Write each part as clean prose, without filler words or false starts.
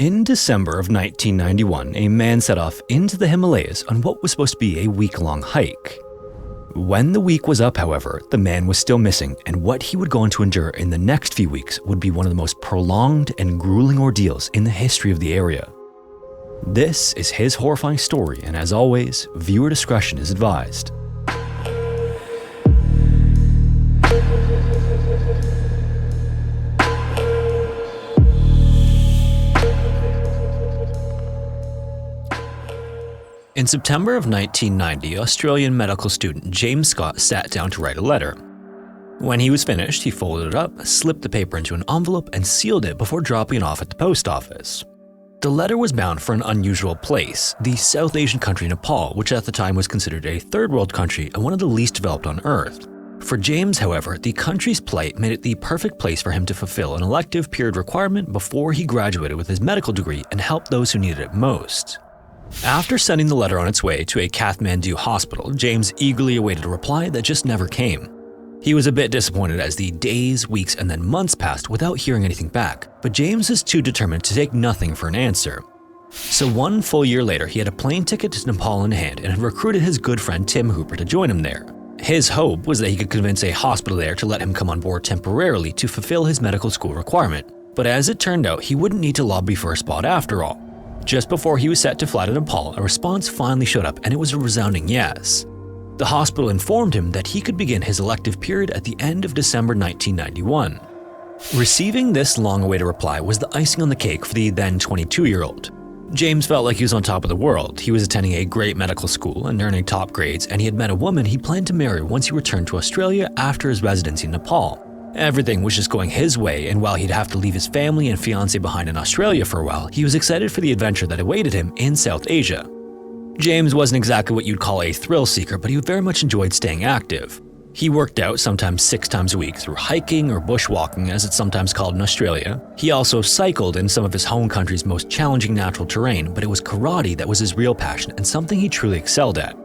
In December of 1991, a man set off into the Himalayas on what was supposed to be a week-long hike. When the week was up, however, the man was still missing, and what he would go on to endure in the next few weeks would be one of the most prolonged and grueling ordeals in the history of the area. This is his horrifying story, and as always, viewer discretion is advised. In September of 1990, Australian medical student James Scott sat down to write a letter. When he was finished, he folded it up, slipped the paper into an envelope, and sealed it before dropping it off at the post office. The letter was bound for an unusual place, the South Asian country Nepal, which at the time was considered a third world country and one of the least developed on Earth. For James, however, the country's plight made it the perfect place for him to fulfill an elective period requirement before he graduated with his medical degree and help those who needed it most. After sending the letter on its way to a Kathmandu hospital, James eagerly awaited a reply that just never came. He was a bit disappointed as the days, weeks, and then months passed without hearing anything back, but James is too determined to take nothing for an answer. So 1 full year later, he had a plane ticket to Nepal in hand and had recruited his good friend Tim Hooper to join him there. His hope was that he could convince a hospital there to let him come on board temporarily to fulfill his medical school requirement, but as it turned out, he wouldn't need to lobby for a spot after all. Just before he was set to fly to Nepal, a response finally showed up, and it was a resounding yes. The hospital informed him that he could begin his elective period at the end of December 1991. Receiving this long-awaited reply was the icing on the cake for the then 22-year-old. James felt like he was on top of the world. He was attending a great medical school and earning top grades, and he had met a woman he planned to marry once he returned to Australia after his residency in Nepal. Everything was just going his way, and while he'd have to leave his family and fiancé behind in Australia for a while, he was excited for the adventure that awaited him in South Asia. James wasn't exactly what you'd call a thrill seeker, but he very much enjoyed staying active. He worked out sometimes 6 times a week through hiking or bushwalking, as it's sometimes called in Australia. He also cycled in some of his home country's most challenging natural terrain, but it was karate that was his real passion and something he truly excelled at.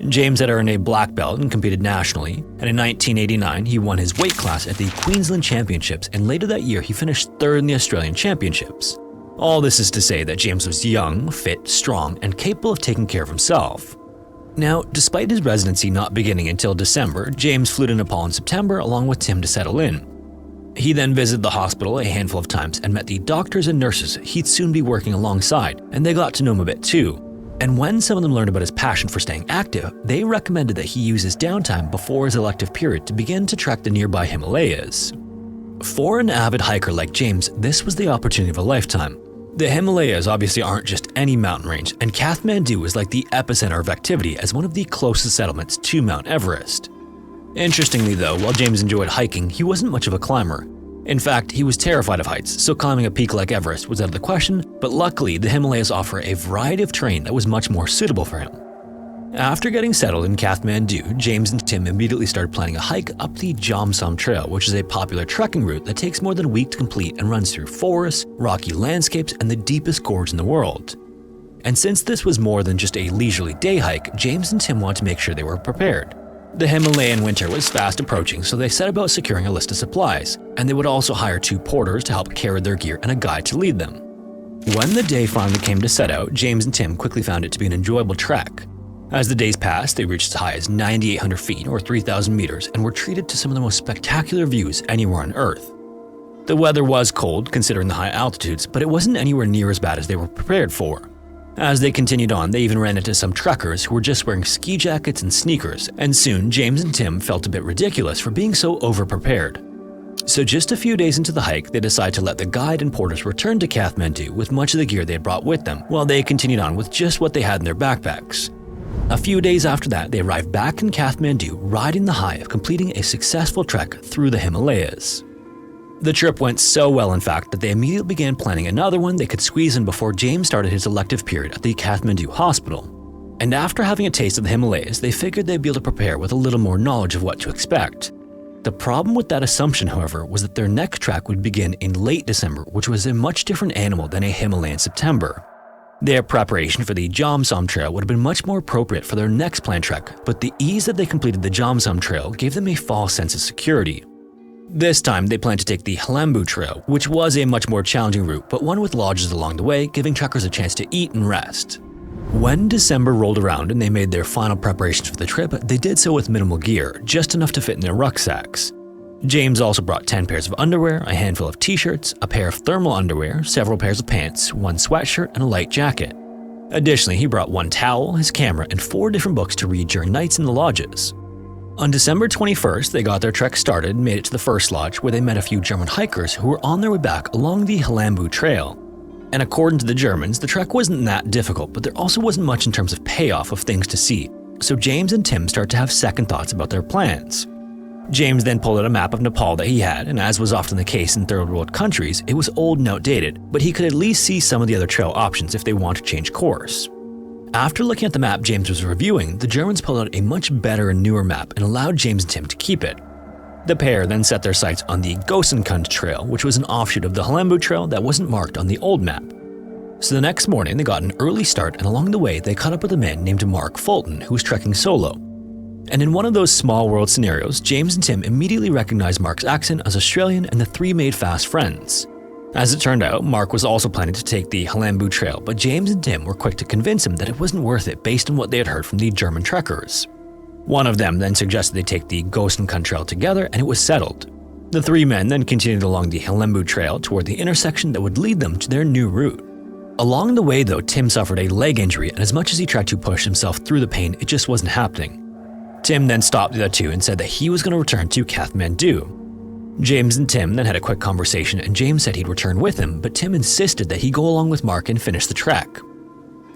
James had earned a black belt and competed nationally, and in 1989 he won his weight class at the Queensland Championships, and later that year he finished 3rd in the Australian Championships. All this is to say that James was young, fit, strong, and capable of taking care of himself. Now, despite his residency not beginning until December, James flew to Nepal in September along with Tim to settle in. He then visited the hospital a handful of times and met the doctors and nurses he'd soon be working alongside, and they got to know him a bit too. And when some of them learned about his passion for staying active, they recommended that he use his downtime before his elective period to begin to trek the nearby Himalayas. For an avid hiker like James, this was the opportunity of a lifetime. The Himalayas obviously aren't just any mountain range, and Kathmandu is like the epicenter of activity as one of the closest settlements to Mount Everest. Interestingly though, while James enjoyed hiking, he wasn't much of a climber. In fact, he was terrified of heights, so climbing a peak like Everest was out of the question, but luckily the Himalayas offer a variety of terrain that was much more suitable for him. After getting settled in Kathmandu, James and Tim immediately started planning a hike up the Jomsom Trail, which is a popular trekking route that takes more than a week to complete and runs through forests, rocky landscapes, and the deepest gorge in the world. And since this was more than just a leisurely day hike, James and Tim wanted to make sure they were prepared. The Himalayan winter was fast approaching, so they set about securing a list of supplies, and they would also hire 2 porters to help carry their gear and a guide to lead them. When the day finally came to set out, James and Tim quickly found it to be an enjoyable trek. As the days passed, they reached as high as 9,800 feet or 3,000 meters and were treated to some of the most spectacular views anywhere on Earth. The weather was cold considering the high altitudes, but it wasn't anywhere near as bad as they were prepared for. As they continued on, they even ran into some trekkers who were just wearing ski jackets and sneakers, and soon James and Tim felt a bit ridiculous for being so over-prepared. So just a few days into the hike, they decided to let the guide and porters return to Kathmandu with much of the gear they had brought with them, while they continued on with just what they had in their backpacks. A few days after that, they arrived back in Kathmandu, riding the high of completing a successful trek through the Himalayas. The trip went so well, in fact, that they immediately began planning another one they could squeeze in before James started his elective period at the Kathmandu hospital. And after having a taste of the Himalayas, they figured they'd be able to prepare with a little more knowledge of what to expect. The problem with that assumption, however, was that their next trek would begin in late December, which was a much different animal than a Himalayan September. Their preparation for the Jomsom Trail would have been much more appropriate for their next planned trek, but the ease that they completed the Jomsom Trail gave them a false sense of security. This time, they planned to take the Halambu Trail, which was a much more challenging route, but one with lodges along the way, giving trekkers a chance to eat and rest. When December rolled around and they made their final preparations for the trip, they did so with minimal gear, just enough to fit in their rucksacks. James also brought 10 pairs of underwear, a handful of t-shirts, a pair of thermal underwear, several pairs of pants, one sweatshirt, and a light jacket. Additionally, he brought one towel, his camera, and 4 different books to read during nights in the lodges. On December 21st, they got their trek started and made it to the first lodge, where they met a few German hikers who were on their way back along the Halambu Trail. And according to the Germans, the trek wasn't that difficult, but there also wasn't much in terms of payoff of things to see. So James and Tim start to have second thoughts about their plans. James then pulled out a map of Nepal that he had, and as was often the case in third world countries, it was old and outdated, but he could at least see some of the other trail options if they want to change course. After looking at the map James was reviewing, the Germans pulled out a much better and newer map and allowed James and Tim to keep it. The pair then set their sights on the Gosenkund Trail, which was an offshoot of the Halambu Trail that wasn't marked on the old map. So the next morning, they got an early start, and along the way, they caught up with a man named Mark Fulton, who was trekking solo. And in one of those small world scenarios, James and Tim immediately recognized Mark's accent as Australian, and the three made fast friends. As it turned out, Mark was also planning to take the Halambu Trail, but James and Tim were quick to convince him that it wasn't worth it based on what they had heard from the German trekkers. One of them then suggested they take the Gosenkund Trail together, and it was settled. The three men then continued along the Halambu Trail toward the intersection that would lead them to their new route. Along the way though, Tim suffered a leg injury, and as much as he tried to push himself through the pain, it just wasn't happening. Tim then stopped the other two and said that he was going to return to Kathmandu. James and Tim then had a quick conversation, and James said he'd return with him, but Tim insisted that he go along with Mark and finish the trek.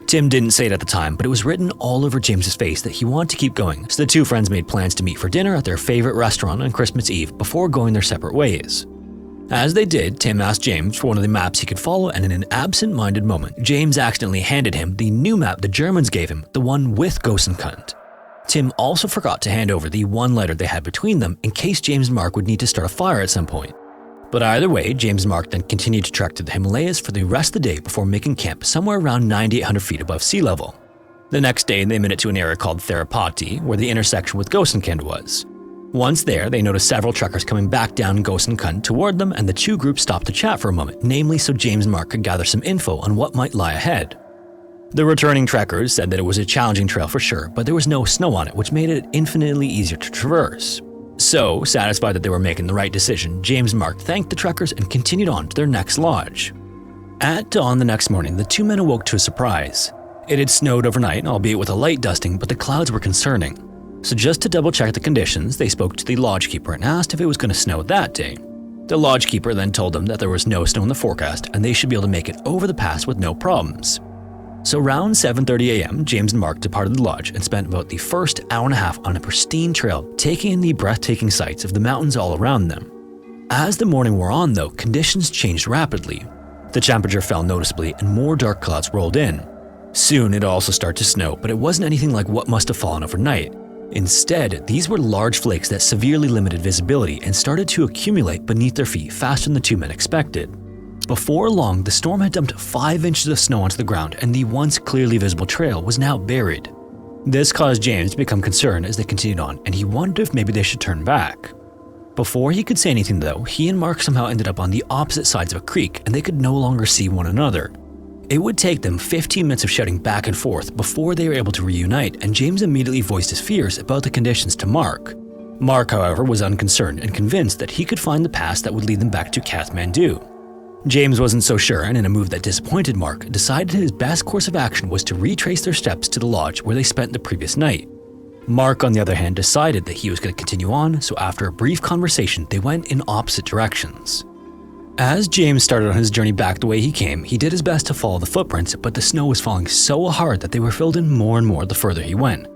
Tim didn't say it at the time, but it was written all over James's face that he wanted to keep going, so the two friends made plans to meet for dinner at their favorite restaurant on Christmas Eve before going their separate ways. As they did, Tim asked James for one of the maps he could follow, and in an absent-minded moment, James accidentally handed him the new map the Germans gave him, the one with Gosenkund. Tim also forgot to hand over the one letter they had between them in case James and Mark would need to start a fire at some point. But either way, James and Mark then continued to trek to the Himalayas for the rest of the day before making camp somewhere around 9,800 feet above sea level. The next day, they made it to an area called Therapati, where the intersection with Gosenkund was. Once there, they noticed several trekkers coming back down Gosenkund toward them, and the two groups stopped to chat for a moment, namely so James and Mark could gather some info on what might lie ahead. The returning trekkers said that it was a challenging trail for sure, but there was no snow on it, which made it infinitely easier to traverse. So, satisfied that they were making the right decision, James and Mark thanked the trekkers and continued on to their next lodge. At dawn the next morning, the two men awoke to a surprise. It had snowed overnight, albeit with a light dusting, but the clouds were concerning. So just to double check the conditions, they spoke to the lodgekeeper and asked if it was going to snow that day. The lodgekeeper then told them that there was no snow in the forecast and they should be able to make it over the pass with no problems. So around 7:30 a.m., James and Mark departed the lodge and spent about the first hour and a half on a pristine trail, taking in the breathtaking sights of the mountains all around them. As the morning wore on though, conditions changed rapidly. The temperature fell noticeably and more dark clouds rolled in. Soon it also started to snow, but it wasn't anything like what must have fallen overnight. Instead, these were large flakes that severely limited visibility and started to accumulate beneath their feet faster than the two men expected. Before long, the storm had dumped 5 inches of snow onto the ground, and the once clearly visible trail was now buried. This caused James to become concerned as they continued on, and he wondered if maybe they should turn back. Before he could say anything though, he and Mark somehow ended up on the opposite sides of a creek, and they could no longer see one another. It would take them 15 minutes of shouting back and forth before they were able to reunite, and James immediately voiced his fears about the conditions to Mark. Mark, however, was unconcerned and convinced that he could find the pass that would lead them back to Kathmandu. James wasn't so sure, and in a move that disappointed Mark, decided his best course of action was to retrace their steps to the lodge where they spent the previous night. Mark, on the other hand, decided that he was going to continue on, so after a brief conversation, they went in opposite directions. As James started on his journey back the way he came, he did his best to follow the footprints, but the snow was falling so hard that they were filled in more and more the further he went.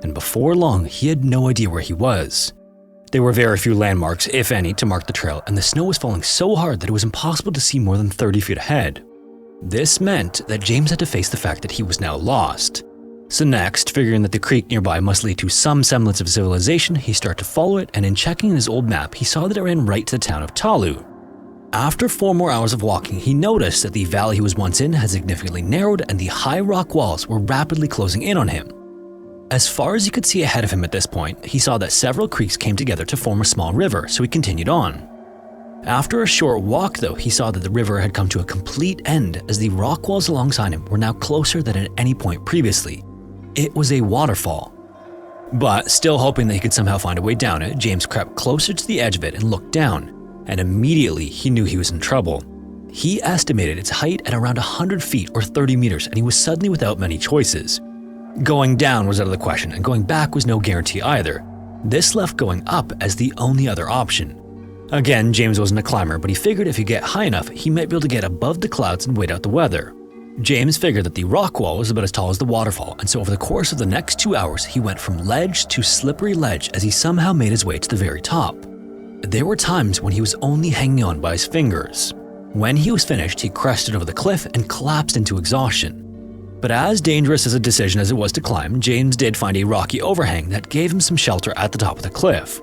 And before long, he had no idea where he was. There were very few landmarks, if any, to mark the trail, and the snow was falling so hard that it was impossible to see more than 30 feet ahead. This meant that James had to face the fact that he was now lost. So next, figuring that the creek nearby must lead to some semblance of civilization, he started to follow it, and in checking his old map, he saw that it ran right to the town of Talu. After 4 more hours of walking, he noticed that the valley he was once in had significantly narrowed and the high rock walls were rapidly closing in on him. As far as he could see ahead of him at this point, he saw that several creeks came together to form a small river, so he continued on. After a short walk though, he saw that the river had come to a complete end as the rock walls alongside him were now closer than at any point previously. It was a waterfall. But still hoping that he could somehow find a way down it, James crept closer to the edge of it and looked down, and immediately he knew he was in trouble. He estimated its height at around 100 feet or 30 meters, and he was suddenly without many choices. Going down was out of the question, and going back was no guarantee either. This left going up as the only other option. Again, James wasn't a climber, but he figured if he get high enough, he might be able to get above the clouds and wait out the weather. James figured that the rock wall was about as tall as the waterfall, and so over the course of the next 2 hours, he went from ledge to slippery ledge as he somehow made his way to the very top. There were times when he was only hanging on by his fingers. When he was finished, he crested over the cliff and collapsed into exhaustion. But as dangerous as a decision as it was to climb, James did find a rocky overhang that gave him some shelter at the top of the cliff.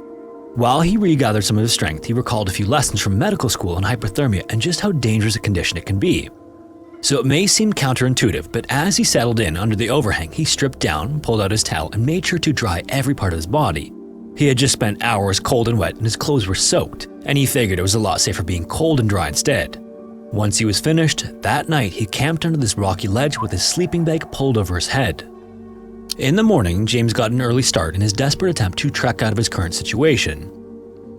While he regathered some of his strength, he recalled a few lessons from medical school on hypothermia and just how dangerous a condition it can be. So it may seem counterintuitive, but as he settled in under the overhang, he stripped down, pulled out his towel, and made sure to dry every part of his body. He had just spent hours cold and wet and his clothes were soaked, and he figured it was a lot safer being cold and dry instead. Once he was finished, that night he camped under this rocky ledge with his sleeping bag pulled over his head. In the morning, James got an early start in his desperate attempt to trek out of his current situation.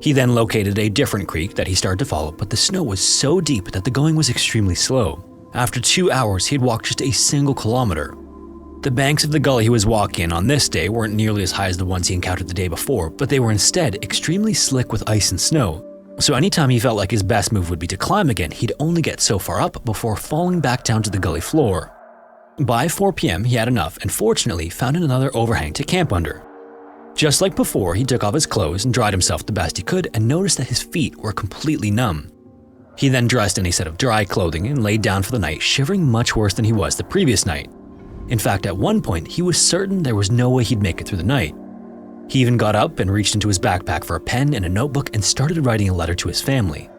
He then located a different creek that he started to follow, but the snow was so deep that the going was extremely slow. After 2 hours, he had walked just a single kilometer. The banks of the gully he was walking in on this day weren't nearly as high as the ones he encountered the day before, but they were instead extremely slick with ice and snow. So anytime he felt like his best move would be to climb again, he'd only get so far up before falling back down to the gully floor. By 4 p.m., he had enough and fortunately found another overhang to camp under. Just like before, he took off his clothes and dried himself the best he could and noticed that his feet were completely numb. He then dressed in a set of dry clothing and laid down for the night, shivering much worse than he was the previous night. In fact, at one point, he was certain there was no way he'd make it through the night. He even got up and reached into his backpack for a pen and a notebook and started writing a letter to his family.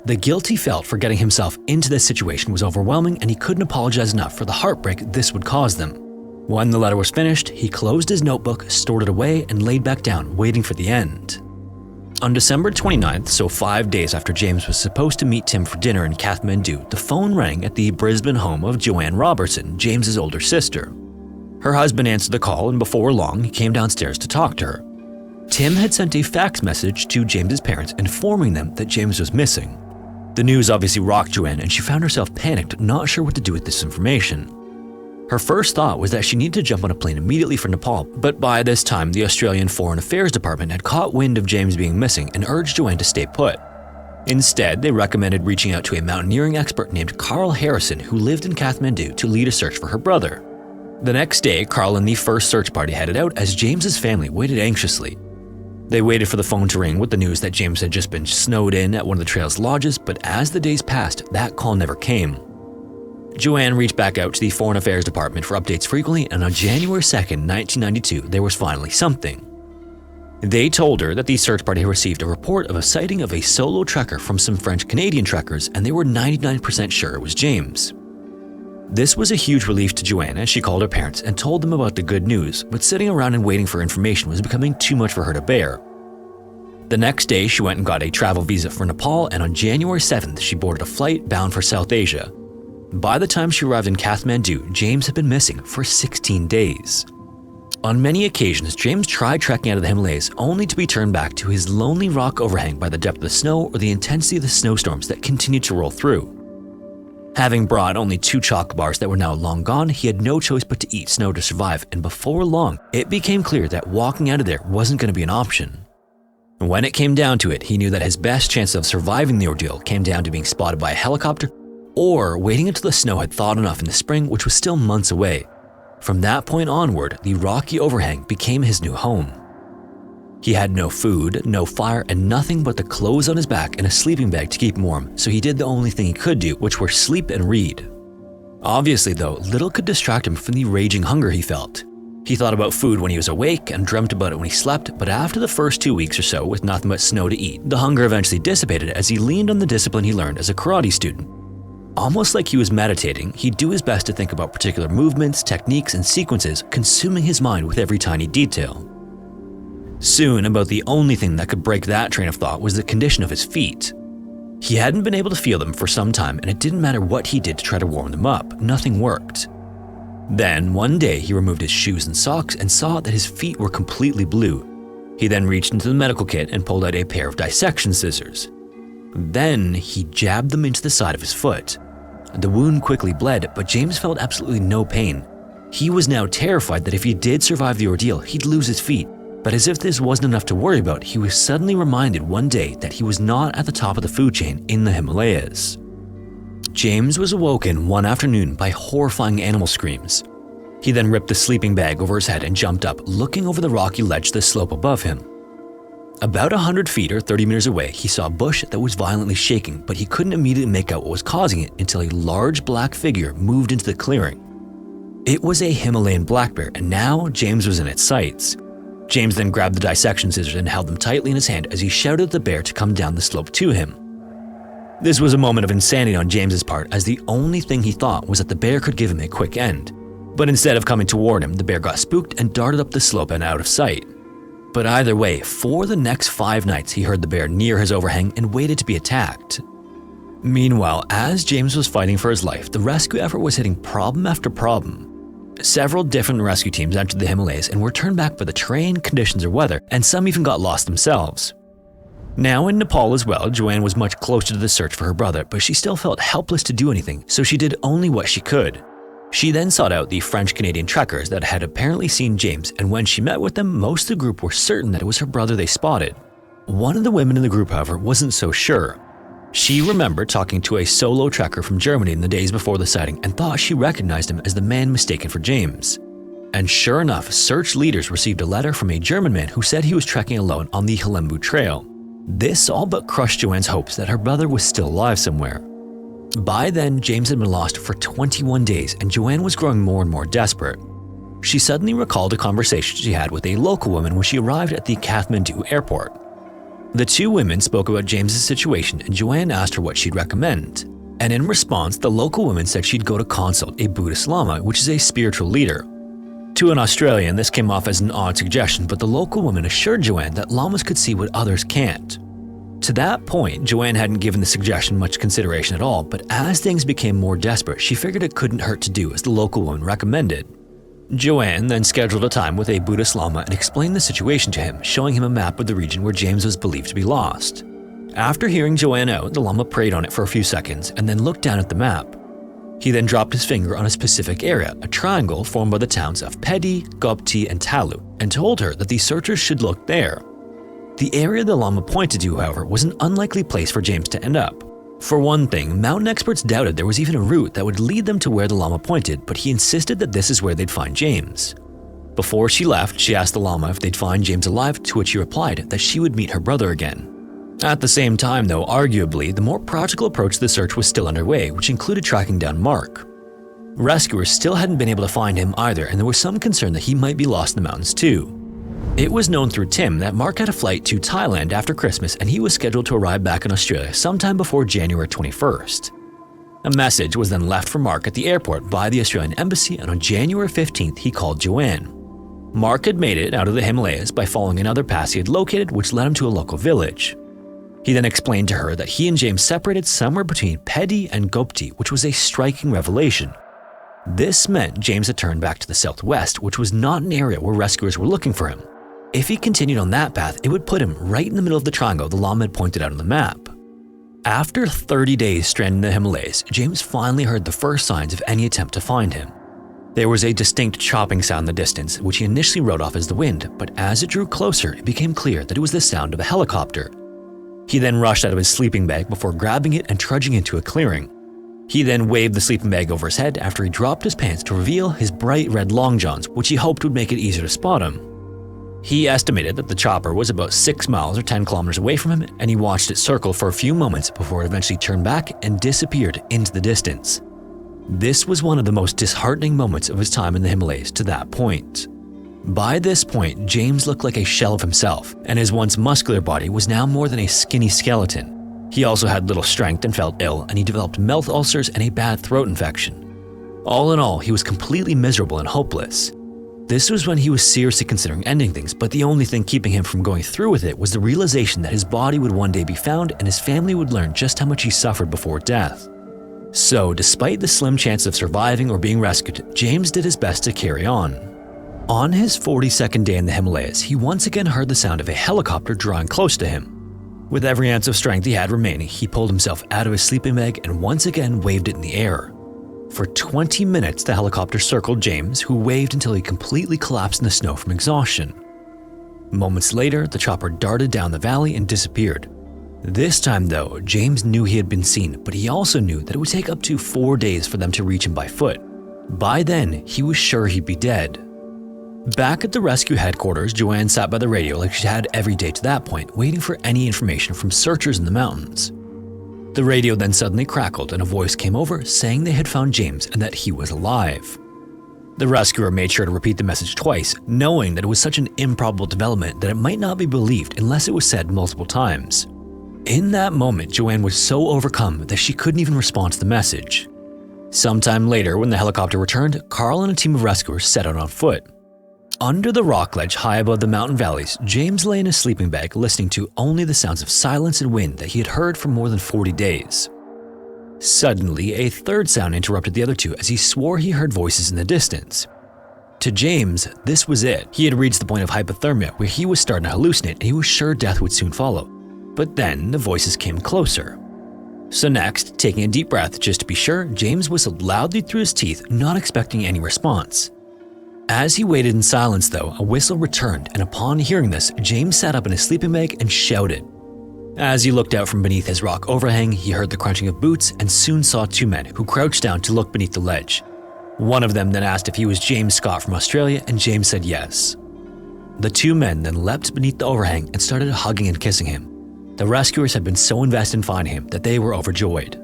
The guilt he felt for getting himself into this situation was overwhelming, and he couldn't apologize enough for the heartbreak this would cause them. When the letter was finished, he closed his notebook, stored it away, and laid back down, waiting for the end. On December 29th, so 5 days after James was supposed to meet Tim for dinner in Kathmandu, the phone rang at the Brisbane home of Joanne Robertson, James's older sister. Her husband answered the call, and before long, he came downstairs to talk to her. Tim had sent a fax message to James's parents informing them that James was missing. The news obviously rocked Joanne, and she found herself panicked, not sure what to do with this information. Her first thought was that she needed to jump on a plane immediately for Nepal, but by this time, the Australian Foreign Affairs Department had caught wind of James being missing and urged Joanne to stay put. Instead, they recommended reaching out to a mountaineering expert named Carl Harrison, who lived in Kathmandu, to lead a search for her brother. The next day, Carl and the first search party headed out as James's family waited anxiously. They waited for the phone to ring with the news that James had just been snowed in at one of the trail's lodges, but as the days passed, that call never came. Joanne reached back out to the Foreign Affairs Department for updates frequently, and on January 2nd, 1992, there was finally something. They told her that the search party had received a report of a sighting of a solo trekker from some French-Canadian trekkers, and they were 99% sure it was James. This was a huge relief to Joanne as she called her parents and told them about the good news, but sitting around and waiting for information was becoming too much for her to bear. The next day, she went and got a travel visa for Nepal, and on January 7th, she boarded a flight bound for South Asia. By the time she arrived in Kathmandu, James had been missing for 16 days. On many occasions, James tried trekking out of the Himalayas only to be turned back to his lonely rock overhang by the depth of the snow or the intensity of the snowstorms that continued to roll through. Having brought only 2 chocolate bars that were now long gone, he had no choice but to eat snow to survive, and before long, it became clear that walking out of there wasn't going to be an option. When it came down to it, he knew that his best chance of surviving the ordeal came down to being spotted by a helicopter or waiting until the snow had thawed enough in the spring, which was still months away. From that point onward, the rocky overhang became his new home. He had no food, no fire, and nothing but the clothes on his back and a sleeping bag to keep him warm, so he did the only thing he could do, which were sleep and read. Obviously though, little could distract him from the raging hunger he felt. He thought about food when he was awake and dreamt about it when he slept, but after the first 2 weeks or so with nothing but snow to eat, the hunger eventually dissipated as he leaned on the discipline he learned as a karate student. Almost like he was meditating, he'd do his best to think about particular movements, techniques, and sequences, consuming his mind with every tiny detail. Soon, about the only thing that could break that train of thought was the condition of his feet. He hadn't been able to feel them for some time, and it didn't matter what he did to try to warm them up, nothing worked. Then, one day, he removed his shoes and socks and saw that his feet were completely blue. He then reached into the medical kit and pulled out a pair of dissection scissors. Then, he jabbed them into the side of his foot. The wound quickly bled, but James felt absolutely no pain. He was now terrified that if he did survive the ordeal, he'd lose his feet. But as if this wasn't enough to worry about, he was suddenly reminded one day that he was not at the top of the food chain in the Himalayas. James was awoken one afternoon by horrifying animal screams. He then ripped the sleeping bag over his head and jumped up, looking over the rocky ledge to the slope above him. About 100 feet or 30 meters away, he saw a bush that was violently shaking, but he couldn't immediately make out what was causing it until a large black figure moved into the clearing. It was a Himalayan black bear, and now James was in its sights. James then grabbed the dissection scissors and held them tightly in his hand as he shouted at the bear to come down the slope to him. This was a moment of insanity on James's part, as the only thing he thought was that the bear could give him a quick end. But instead of coming toward him, the bear got spooked and darted up the slope and out of sight. But either way, for the next 5 nights, he heard the bear near his overhang and waited to be attacked. Meanwhile, as James was fighting for his life, the rescue effort was hitting problem after problem. Several different rescue teams entered the Himalayas and were turned back by the terrain, conditions, or weather, and some even got lost themselves. Now in Nepal as well, Joanne was much closer to the search for her brother, but she still felt helpless to do anything, so she did only what she could. She then sought out the French-Canadian trekkers that had apparently seen James, and when she met with them, most of the group were certain that it was her brother they spotted. One of the women in the group, however, wasn't so sure. She remembered talking to a solo trekker from Germany in the days before the sighting and thought she recognized him as the man mistaken for James. And sure enough, search leaders received a letter from a German man who said he was trekking alone on the Halembu Trail. This all but crushed Joanne's hopes that her brother was still alive somewhere. By then, James had been lost for 21 days, and Joanne was growing more and more desperate. She suddenly recalled a conversation she had with a local woman when she arrived at the Kathmandu airport. The two women spoke about James's situation, and Joanne asked her what she'd recommend. And in response, the local woman said she'd go to consult a Buddhist Lama, which is a spiritual leader. To an Australian, this came off as an odd suggestion, but the local woman assured Joanne that Lamas could see what others can't. To that point, Joanne hadn't given the suggestion much consideration at all, but as things became more desperate, she figured it couldn't hurt to do as the local woman recommended. Joanne then scheduled a time with a Buddhist Lama and explained the situation to him, showing him a map of the region where James was believed to be lost. After hearing Joanne out, the Lama prayed on it for a few seconds and then looked down at the map. He then dropped his finger on a specific area, a triangle formed by the towns of Pedi, Gopti, and Talu, and told her that the searchers should look there. The area the Lama pointed to, however, was an unlikely place for James to end up. For one thing, mountain experts doubted there was even a route that would lead them to where the Lama pointed, but he insisted that this is where they'd find James. Before she left, she asked the Lama if they'd find James alive, to which he replied that she would meet her brother again. At the same time, though, arguably, the more practical approach to the search was still underway, which included tracking down Mark. Rescuers still hadn't been able to find him either, and there was some concern that he might be lost in the mountains too. It was known through Tim that Mark had a flight to Thailand after Christmas, and he was scheduled to arrive back in Australia sometime before January 21st. A message was then left for Mark at the airport by the Australian embassy, and on January 15th he called Joanne. Mark had made it out of the Himalayas by following another pass he had located, which led him to a local village. He then explained to her that he and James separated somewhere between Pedi and Gopti, which was a striking revelation. This meant James had turned back to the southwest, which was not an area where rescuers were looking for him. If he continued on that path, it would put him right in the middle of the triangle the Lama had pointed out on the map. After 30 days stranded in the Himalayas, James finally heard the first signs of any attempt to find him. There was a distinct chopping sound in the distance, which he initially wrote off as the wind, but as it drew closer, it became clear that it was the sound of a helicopter. He then rushed out of his sleeping bag before grabbing it and trudging into a clearing. He then waved the sleeping bag over his head after he dropped his pants to reveal his bright red long johns, which he hoped would make it easier to spot him. He estimated that the chopper was about 6 miles or 10 kilometers away from him, and he watched it circle for a few moments before it eventually turned back and disappeared into the distance. This was one of the most disheartening moments of his time in the Himalayas to that point. By this point, James looked like a shell of himself, and his once muscular body was now more than a skinny skeleton. He also had little strength and felt ill, and he developed mouth ulcers and a bad throat infection. All in all, he was completely miserable and hopeless. This was when he was seriously considering ending things, but the only thing keeping him from going through with it was the realization that his body would one day be found and his family would learn just how much he suffered before death. So, despite the slim chance of surviving or being rescued, James did his best to carry on. On his 42nd day in the Himalayas, he once again heard the sound of a helicopter drawing close to him. With every ounce of strength he had remaining, he pulled himself out of his sleeping bag and once again waved it in the air. For 20 minutes, the helicopter circled James, who waved until he completely collapsed in the snow from exhaustion. Moments later, the chopper darted down the valley and disappeared. This time though, James knew he had been seen, but he also knew that it would take up to 4 days for them to reach him by foot. By then, he was sure he'd be dead. Back at the rescue headquarters, Joanne sat by the radio like she had every day to that point, waiting for any information from searchers in the mountains. The radio then suddenly crackled and a voice came over saying they had found James and that he was alive. The rescuer made sure to repeat the message twice, knowing that it was such an improbable development that it might not be believed unless it was said multiple times. In that moment, Joanne was so overcome that she couldn't even respond to the message. Sometime later, when the helicopter returned, Carl and a team of rescuers set out on foot. Under the rock ledge high above the mountain valleys, James lay in his sleeping bag listening to only the sounds of silence and wind that he had heard for more than 40 days. Suddenly, a third sound interrupted the other two as he swore he heard voices in the distance. To James, this was it. He had reached the point of hypothermia where he was starting to hallucinate and he was sure death would soon follow. But then the voices came closer. So next, taking a deep breath just to be sure, James whistled loudly through his teeth, not expecting any response. As he waited in silence though, a whistle returned, and upon hearing this, James sat up in his sleeping bag and shouted. As he looked out from beneath his rock overhang, he heard the crunching of boots and soon saw two men who crouched down to look beneath the ledge. One of them then asked if he was James Scott from Australia, and James said yes. The two men then leapt beneath the overhang and started hugging and kissing him. The rescuers had been so invested in finding him that they were overjoyed.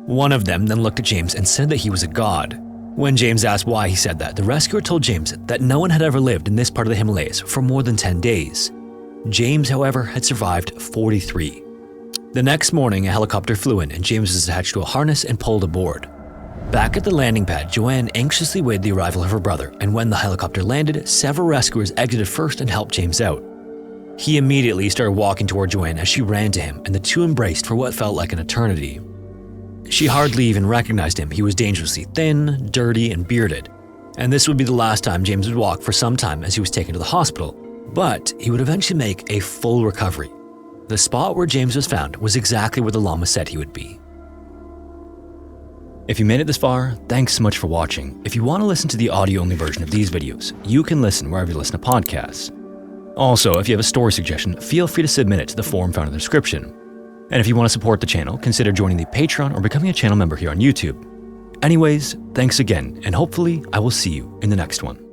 One of them then looked at James and said that he was a god. When James asked why he said that, the rescuer told James that no one had ever lived in this part of the Himalayas for more than 10 days. James, however, had survived 43. The next morning, a helicopter flew in and James was attached to a harness and pulled aboard. Back at the landing pad, Joanne anxiously waited the arrival of her brother, and when the helicopter landed, several rescuers exited first and helped James out. He immediately started walking toward Joanne as she ran to him, and the two embraced for what felt like an eternity. She hardly even recognized him. He was dangerously thin, dirty, and bearded. And this would be the last time James would walk for some time as he was taken to the hospital. But he would eventually make a full recovery. The spot where James was found was exactly where the llama said he would be. If you made it this far, thanks so much for watching. If you want to listen to the audio-only version of these videos, you can listen wherever you listen to podcasts. Also, if you have a story suggestion, feel free to submit it to the form found in the description. And if you want to support the channel, consider joining the Patreon or becoming a channel member here on YouTube. Anyways, thanks again, and hopefully I will see you in the next one.